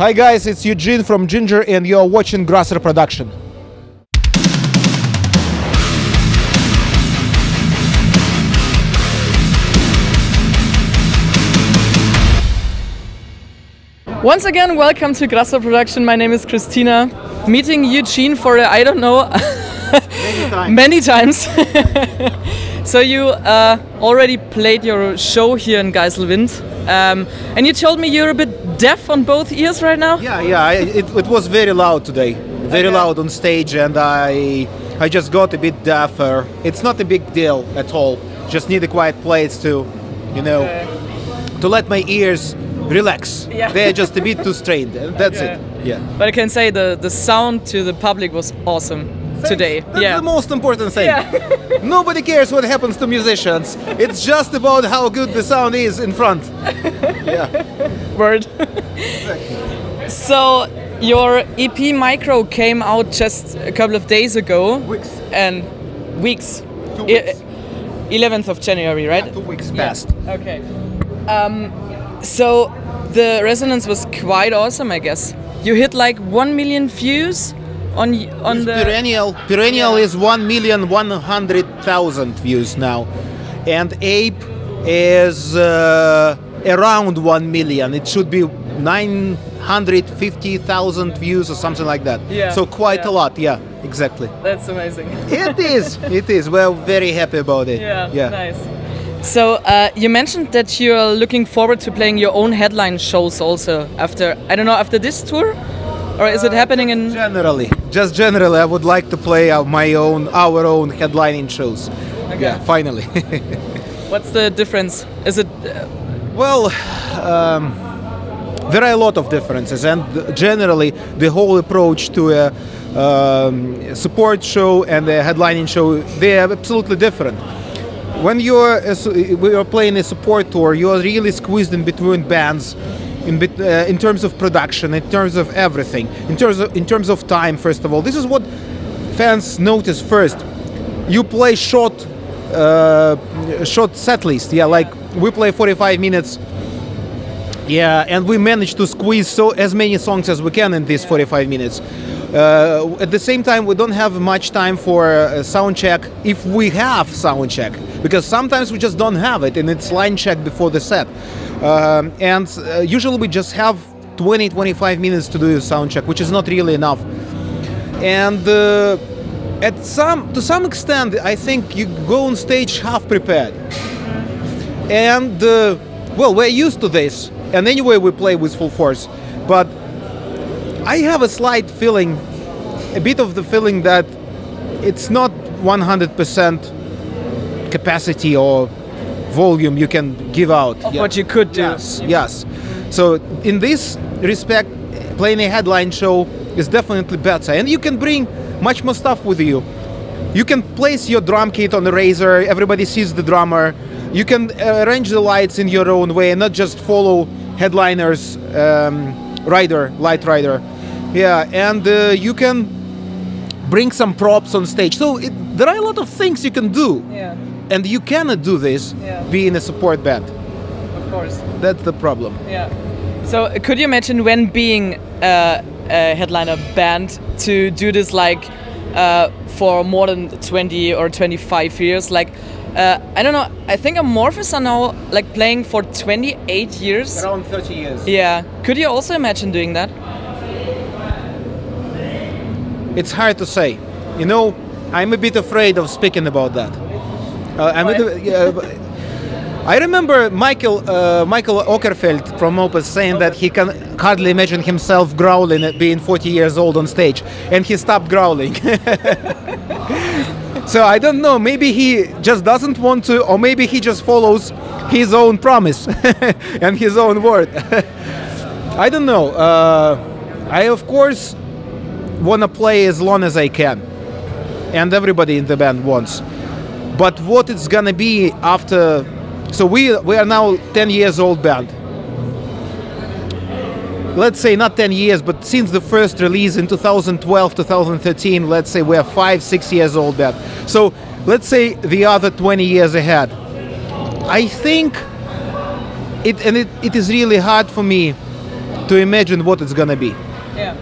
Hi guys, it's Eugene from Jinjer and you're watching Grasser Production. Once again, welcome to Grasser Production. My name is Christina. Meeting Eugene for, I don't know, many times. So you already played your show here in Geiselwind. And you told me you're a bit deaf on both ears right now? Yeah, it was very loud today. Very loud on stage, and I just got a bit deafer. It's not a big deal at all. Just need a quiet place to, you know, to let my ears relax. Yeah. They're just a bit too strained, and that's it. Yeah. But I can say the sound to the public was awesome today. That's the most important thing. Yeah. Nobody cares what happens to musicians. It's just about how good the sound is in front. Yeah. Word. Exactly. So your EP Micro came out just a couple of days ago. Weeks. And weeks. 2 weeks. 11th of January, right? Yeah, 2 weeks passed. Okay. So the resonance was quite awesome, I guess. You hit like 1 million views on the Perennial. Perennial is 1,100,000 views now, and Ape is around 1 million. It should be 950,000 views or something like that. Yeah. So quite a lot. Yeah, exactly. That's amazing. It is. It is. We're very happy about it. Yeah. Nice. So you mentioned that you're looking forward to playing your own headline shows also after, I don't know, after this tour? Or is it happening in... Generally, I would like to play our own headlining shows. Okay. Yeah, finally. What's the difference? Is it... Well, there are a lot of differences, and generally the whole approach to a support show and a headlining show, they are absolutely different. When you're playing a support tour, you are really squeezed in between bands, in terms of production, in terms of everything, in terms of time. First of all, this is what fans notice first. You play short set list, like we play 45 minutes. Yeah, and we manage to squeeze as many songs as we can in these 45 minutes. At the same time, we don't have much time for sound check, if we have sound check, because sometimes we just don't have it, and it's line check before the set. Usually we just have 20-25 minutes to do a sound check, which is not really enough. And to some extent, I think you go on stage half prepared. And well, we're used to this, and anyway we play with full force. But I have a slight feeling, a bit of the feeling that it's not 100% capacity or volume you can give out. Of what you could do. Yes. So in this respect, playing a headline show is definitely better, and you can bring much more stuff with you. You can place your drum kit on the razor, everybody sees the drummer. You can arrange the lights in your own way and not just follow headliners light rider. Yeah, and you can bring some props on stage. So there are a lot of things you can do. Yeah. And you cannot do this being a support band. Of course. That's the problem. Yeah. So could you imagine when being a headliner band to do this like for more than 20 or 25 years? Like, I don't know, I think Amorphis are now like playing for 28 years. Around 30 years. Yeah. Could you also imagine doing that? It's hard to say. You know, I'm a bit afraid of speaking about that. I remember Michael Ockerfeld from Opus saying that he can hardly imagine himself growling at being 40 years old on stage, and he stopped growling. So I don't know, maybe he just doesn't want to, or maybe he just follows his own promise and his own word. I don't know. I of course want to play as long as I can, and everybody in the band wants. But what it's gonna be after, so we are now 10 years old band. Let's say not 10 years, but since the first release in 2012, 2013, let's say we are 5-6 years old band. So let's say the other 20 years ahead. I think it is really hard for me to imagine what it's gonna be. Yeah.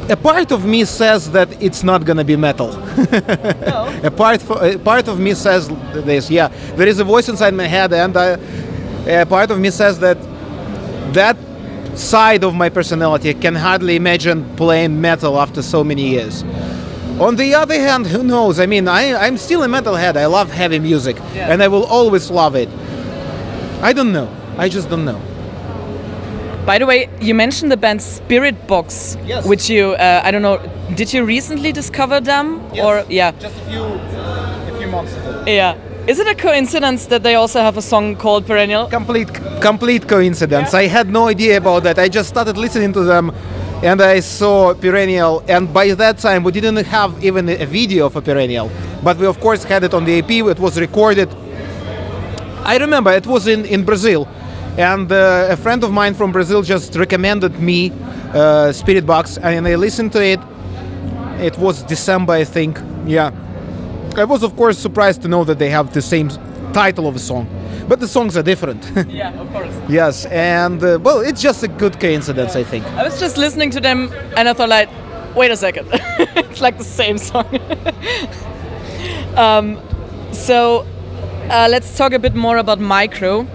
A part of me says that it's not gonna be metal. No. A part of me says this. Yeah, there is a voice inside my head, and a part of me says that that side of my personality can hardly imagine playing metal after so many years. On the other hand, who knows? I mean, I'm still a metalhead. I love heavy music, and I will always love it. I don't know. I just don't know. By the way, you mentioned the band Spirit Box, Yes. which you, I don't know, did you recently discover them? Yes. Or yeah, Just a few months ago. yeah. Is it a coincidence that they also have a song called Perennial? Complete coincidence. Yeah. I had no idea about that. I just started listening to them, and I saw Perennial. And by that time, we didn't have even a video for Perennial, but we of course had it on the EP. It was recorded. I remember it was in Brazil. And a friend of mine from Brazil just recommended me Spirit Box, and I listened to it. It was December, I think. Yeah. I was, of course, surprised to know that they have the same title of a song, but the songs are different. Yeah, of course. Yes, and well, it's just a good coincidence, I think. I was just listening to them and I thought like, wait a second, it's like the same song. So let's talk a bit more about micro.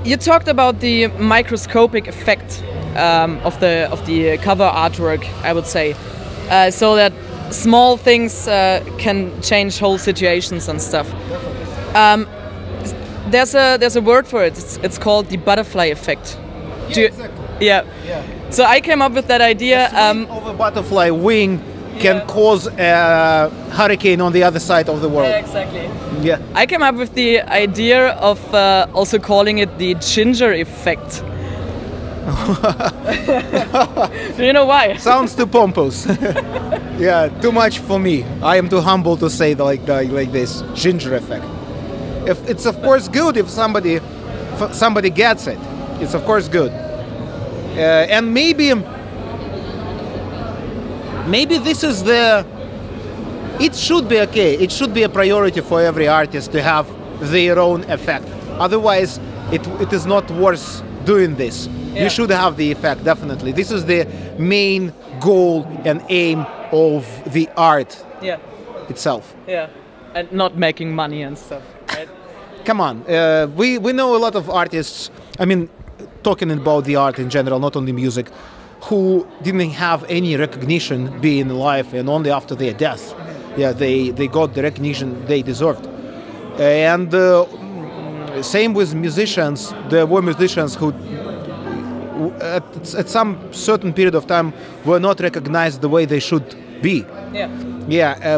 You talked about the microscopic effect of the cover artwork, I would say, so that small things can change whole situations and stuff. There's a word for it. It's called the butterfly effect. Exactly. Yeah. So I came up with that idea. Of a butterfly wing can cause a hurricane on the other side of the world. Yeah, exactly. Yeah. I came up with the idea of also calling it the Jinjer Effect. Do you know why? Sounds too pompous. Yeah, too much for me. I am too humble to say like this. Jinjer Effect. If it's of course good if somebody gets it. It's of course good. And maybe this is it should be okay. It should be a priority for every artist to have their own effect. Otherwise, it is not worth doing this. Yeah. You should have the effect, definitely. This is the main goal and aim of the art itself. Yeah, and not making money and stuff, right? Come on, we know a lot of artists, I mean, talking about the art in general, not only music, who didn't have any recognition being alive, and only after their death, they got the recognition they deserved. And same with musicians. There were musicians who at some certain period of time were not recognized the way they should be.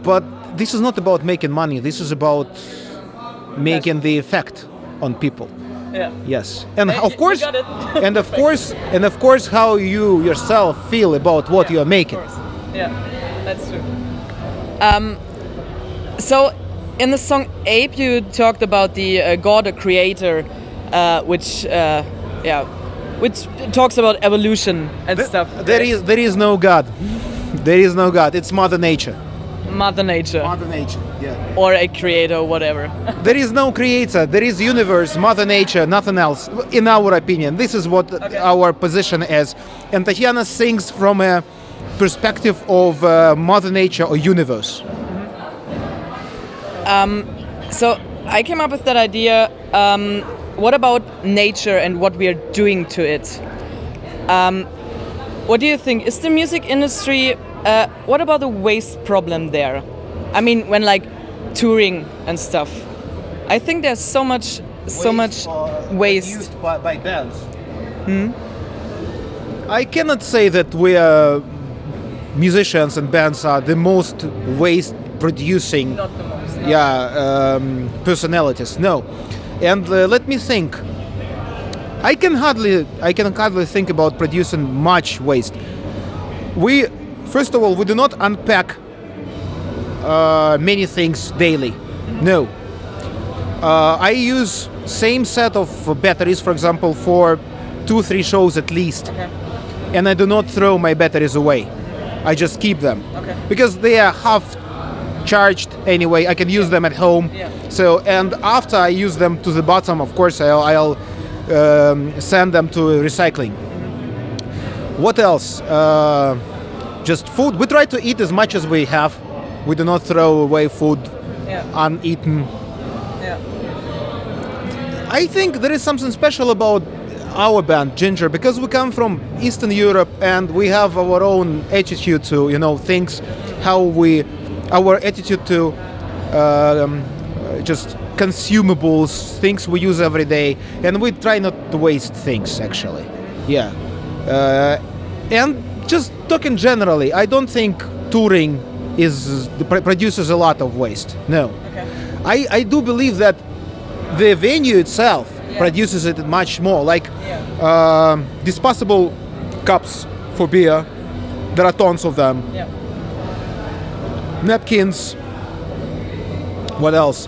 But this is not about making money. This is about making the effect on people. Yes, and of course, and of course, how you yourself feel about what you are making. Of course. Yeah, that's true. So, in the song "Ape," you talked about the God, a creator, which talks about evolution and stuff. There is no God. There is no God. It's Mother Nature. Mother Nature. Mother Nature, yeah. Or a creator, whatever. There is no creator. There is universe, Mother Nature, nothing else. In our opinion, this is what our position is. And Tatiana sings from a perspective of Mother Nature or universe. So I came up with that idea. What about nature and what we are doing to it? What do you think? Is the music industry? What about the waste problem there? I mean, when like touring and stuff, I think there's so much waste used by bands. I cannot say that we are musicians and bands are the most waste producing. Not the most. No. Personalities. No, and let me think. I can hardly think about producing much waste. First of all, we do not unpack many things daily. No. I use same set of batteries, for example, for 2-3 shows at least. And I do not throw my batteries away. I just keep them. Because they are half charged anyway. I can use them at home. So, and after I use them to the bottom, of course, I'll send them to recycling. What else? Just food. We try to eat as much as we have. We do not throw away food uneaten. Yeah. I think there is something special about our band, Jinjer, because we come from Eastern Europe and we have our own attitude to, you know, things, our attitude to just consumables, things we use every day, and we try not to waste things, actually. Yeah. And just talking generally, I don't think touring produces a lot of waste. No. Okay. I do believe that the venue itself produces it much more. Like disposable cups for beer, there are tons of them. Yeah. Napkins. What else?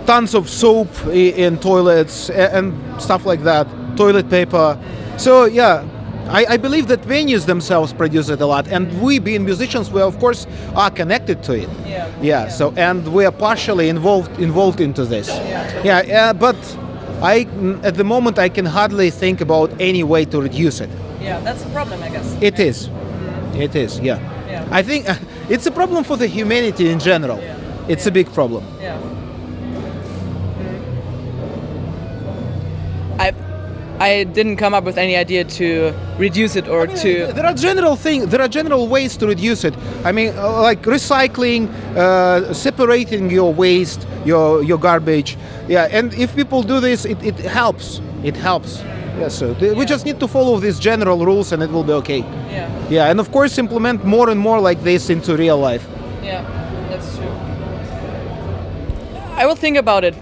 Tons of soap in toilets and stuff like that. Toilet paper. So yeah, I believe that venues themselves produce it a lot, and we, being musicians, we of course are connected to it. Yeah. So and we are partially involved into this. Yeah. But at the moment I can hardly think about any way to reduce it. Yeah, that's a problem, I guess. It is. It is. Yeah. I think it's a problem for the humanity in general. It's a big problem. Yeah. I didn't come up with any idea to reduce it or to. There are general ways to reduce it. I mean, like recycling, separating your waste, your garbage. Yeah, and if people do this, it helps. It helps. Yeah, so we just need to follow these general rules, and it will be okay. Yeah. Yeah, and of course implement more and more like this into real life. Yeah, that's true. I will think about it.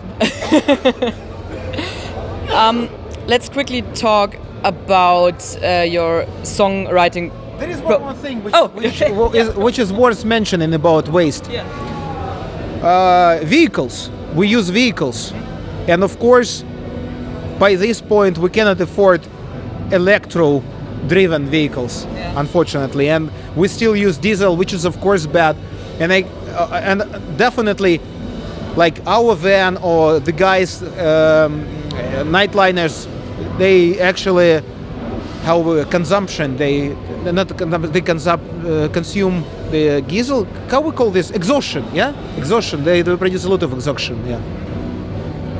Let's quickly talk about your songwriting. There is one more thing which is worth mentioning about waste. Yeah. Vehicles. We use vehicles. And of course, by this point, we cannot afford electro-driven vehicles, unfortunately. And we still use diesel, which is of course bad. And definitely, like our van or the guys, nightliners, they actually have consumption. They consume the diesel. How we call this? Exhaustion. Yeah, exhaustion. They produce a lot of exhaustion. Yeah.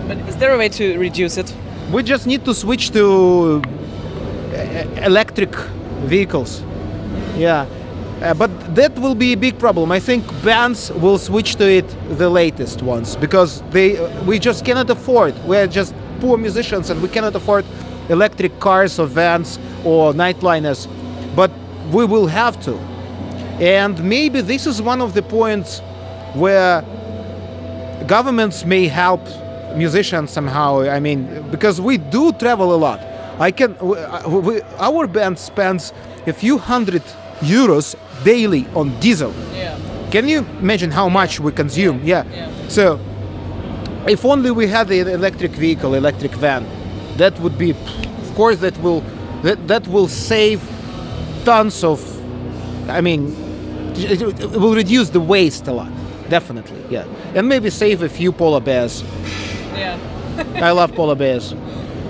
But is there a way to reduce it? We just need to switch to electric vehicles. Yeah. But that will be a big problem. I think bands will switch to it, the latest ones, because we just cannot afford. We're just poor musicians and we cannot afford electric cars or vans or nightliners, but we will have to. And maybe this is one of the points where governments may help musicians somehow. I mean, because we do travel a lot. Our band spends a few hundred euros daily on diesel. Yeah. Can you imagine how much we consume? Yeah. So if only we had an electric vehicle, electric van, that would be, of course, that will save tons of. I mean, it will reduce the waste a lot, definitely. Yeah, and maybe save a few polar bears. Yeah. I love polar bears.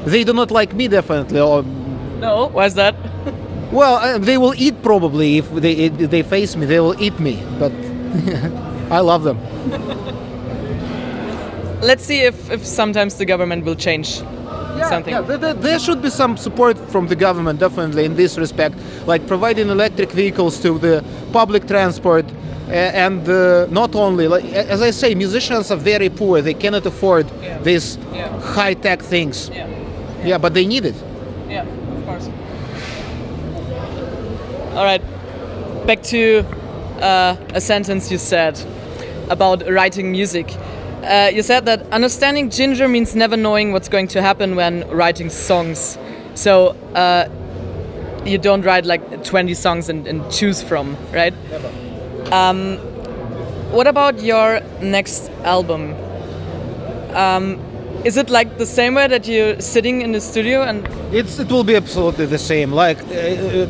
They do not like me, definitely. Or no, why is that? Well, they will eat probably if they face me. They will eat me, but I love them. Let's see if sometimes the government will change something. Yeah, there should be some support from the government, definitely, in this respect, like providing electric vehicles to the public transport, and not only, like, as I say, musicians are very poor. They cannot afford these high-tech things. Yeah, but they need it. Yeah, of course. All right, back to a sentence you said about writing music. You said that understanding Jinjer means never knowing what's going to happen when writing songs. So you don't write like 20 songs and choose from, right? Never. What about your next album? Is it like the same way that you're sitting in the studio and? It will be absolutely the same. Like a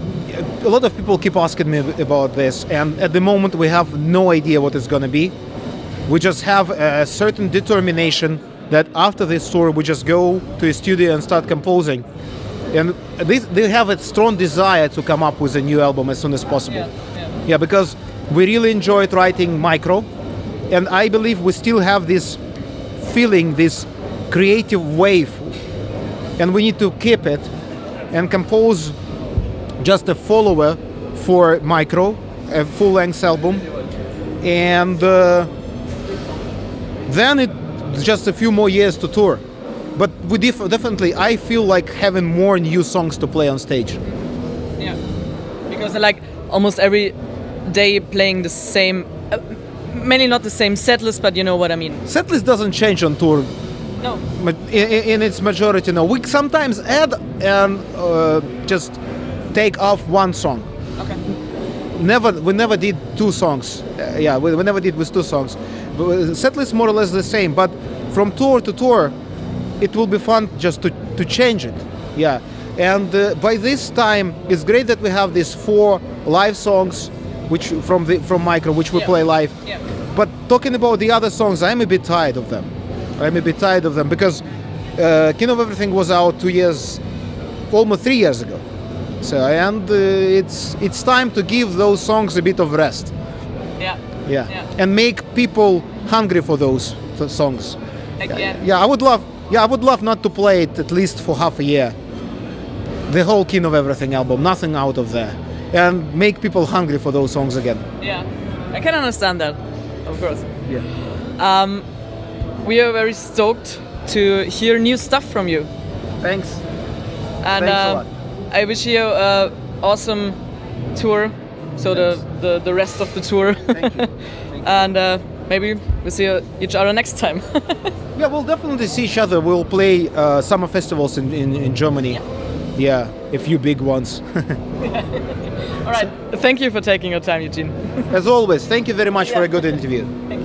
lot of people keep asking me about this, and at the moment we have no idea what it's gonna be. We just have a certain determination that after this tour we just go to a studio and start composing. And they have a strong desire to come up with a new album as soon as possible. Yeah, because we really enjoyed writing Micro, and I believe we still have this feeling, this creative wave, and we need to keep it and compose just a follower for Micro, a full-length album, and then it's just a few more years to tour. But we definitely, I feel like having more new songs to play on stage. Yeah, because like almost every day playing the same, mainly not the same set list, but you know what I mean. Set list doesn't change on tour. No. In its majority, no. We sometimes add and just take off one song. Okay. We never did two songs. Yeah, we never did with two songs. Set list more or less the same, but from tour to tour, it will be fun just to change it. Yeah, and by this time, it's great that we have these 4 live songs, which from Micro, which we play live. Yeah. But talking about the other songs, I'm a bit tired of them. Because King of Everything was out 2 years, almost 3 years ago. So and it's time to give those songs a bit of rest. Yeah. And make people hungry for those songs. Again. Yeah, I would love not to play it at least for half a year. The whole King of Everything album, nothing out of there, and make people hungry for those songs again. Yeah, I can understand that, of course. Yeah. We are very stoked to hear new stuff from you. Thanks. And Thanks a lot. I wish you an awesome tour. So the rest of the tour. Thank you. And maybe we'll see each other next time. Yeah, we'll definitely see each other. We'll play summer festivals in Germany. Yeah, a few big ones. All right. Thank you for taking your time, Eugene. As always, thank you very much for a good interview. Thank you.